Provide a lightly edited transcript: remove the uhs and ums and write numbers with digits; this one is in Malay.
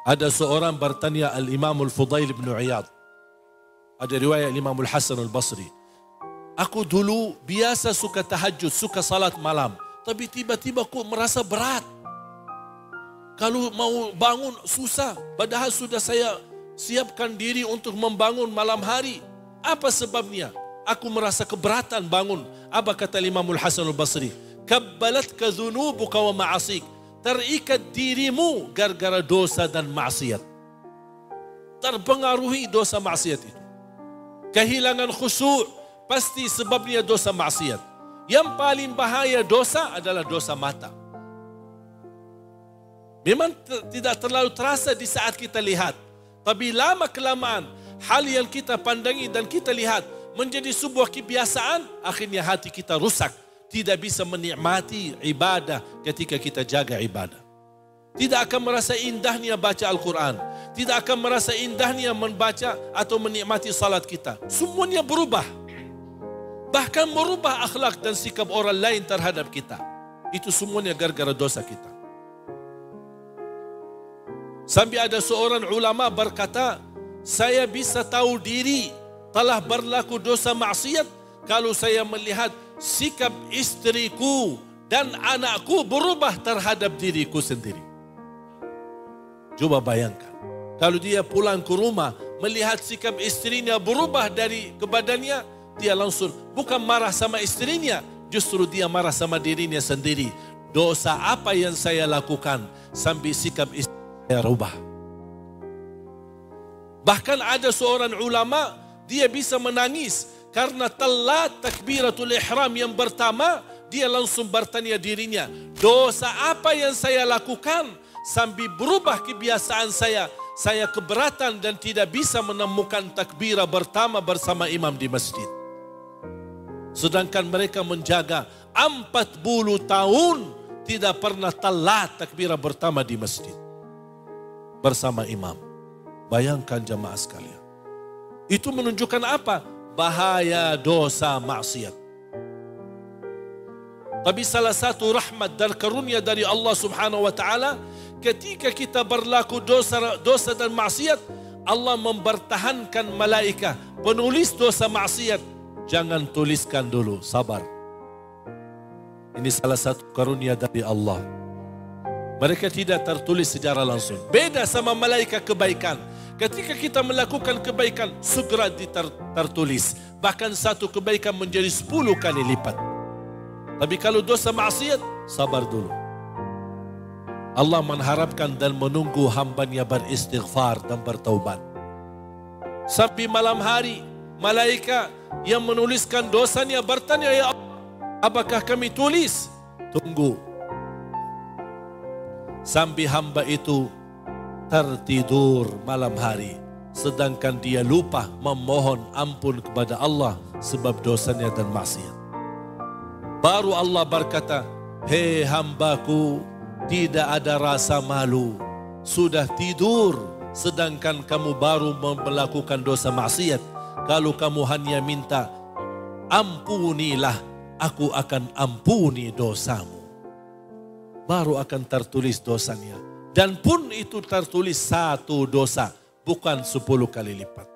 Ada seorang bertanya Al-Imamul Fudail bin Iyad. Ada riwayat Imamul Hasan Al-Basri. Aku dulu biasa suka tahajud, suka salat malam. Tapi tiba-tiba aku merasa berat. Kalau mau bangun susah. Padahal sudah saya siapkan diri untuk membangun malam hari. Apa sebabnya? Aku merasa keberatan bangun. Apa kata Imamul Hasan Al-Basri? Kabbalatka dhunubuka wa ma'asik. Terikat dirimu gara-gara dosa dan maksiat. Terpengaruhi dosa maksiat itu. Kehilangan khusyuk pasti sebabnya dosa maksiat. Yang paling bahaya dosa adalah dosa mata. Memang tidak terlalu terasa di saat kita lihat. Tapi lama kelamaan hal yang kita pandangi dan kita lihat menjadi sebuah kebiasaan, akhirnya hati kita rusak. Tidak bisa menikmati ibadah ketika kita jaga ibadah. Tidak akan merasa indahnya baca Al-Quran. Tidak akan merasa indahnya membaca atau menikmati salat kita. Semuanya berubah. Bahkan merubah akhlak dan sikap orang lain terhadap kita. Itu semuanya gara-gara dosa kita. Sampai ada seorang ulama berkata, saya bisa tahu diri telah berlaku dosa maksiat kalau saya melihat sikap istriku dan anakku berubah terhadap diriku sendiri. Coba bayangkan, kalau dia pulang ke rumah melihat sikap istrinya berubah dari kebadannya, dia langsung bukan marah sama istrinya, justru dia marah sama dirinya sendiri. Dosa apa yang saya lakukan sampai sikap istri saya rubah? Bahkan ada seorang ulama, dia bisa menangis karena telat takbiratul ihram yang pertama, dia langsung bertanya dirinya, dosa apa yang saya lakukan sampai berubah kebiasaan saya keberatan dan tidak bisa menemukan takbirah pertama bersama imam di masjid. Sedangkan mereka menjaga 40 tahun tidak pernah telat takbirah pertama di masjid bersama imam. Bayangkan jamaah sekalian. Itu menunjukkan apa? Bahaya dosa maksiat. Tapi salah satu rahmat dan karunia dari Allah Subhanahu wa taala, ketika kita berlaku dosa dan maksiat, Allah mempertahankan malaikat penulis dosa maksiat. Jangan tuliskan dulu, sabar. Ini salah satu karunia dari Allah. Mereka tidak tertulis secara langsung. Beda sama malaikat kebaikan. Ketika kita melakukan kebaikan, segera tertulis. Bahkan satu kebaikan menjadi 10 kali lipat. Tapi kalau dosa maksiat, sabar dulu. Allah mengharapkan dan menunggu hambanya beristighfar dan bertaubat. Sampai malam hari, malaikat yang menuliskan dosanya bertanya, ya Allah, apakah kami tulis? Tunggu. Sampai hamba itu tertidur malam hari, sedangkan dia lupa memohon ampun kepada Allah sebab dosanya dan maksiat. Baru Allah berkata, hei hambaku, tidak ada rasa malu, sudah tidur sedangkan kamu baru melakukan dosa maksiat. Kalau kamu hanya minta ampunilah, aku akan ampuni dosamu. Baru akan tertulis dosanya. Dan pun itu tertulis satu dosa, bukan 10 kali lipat.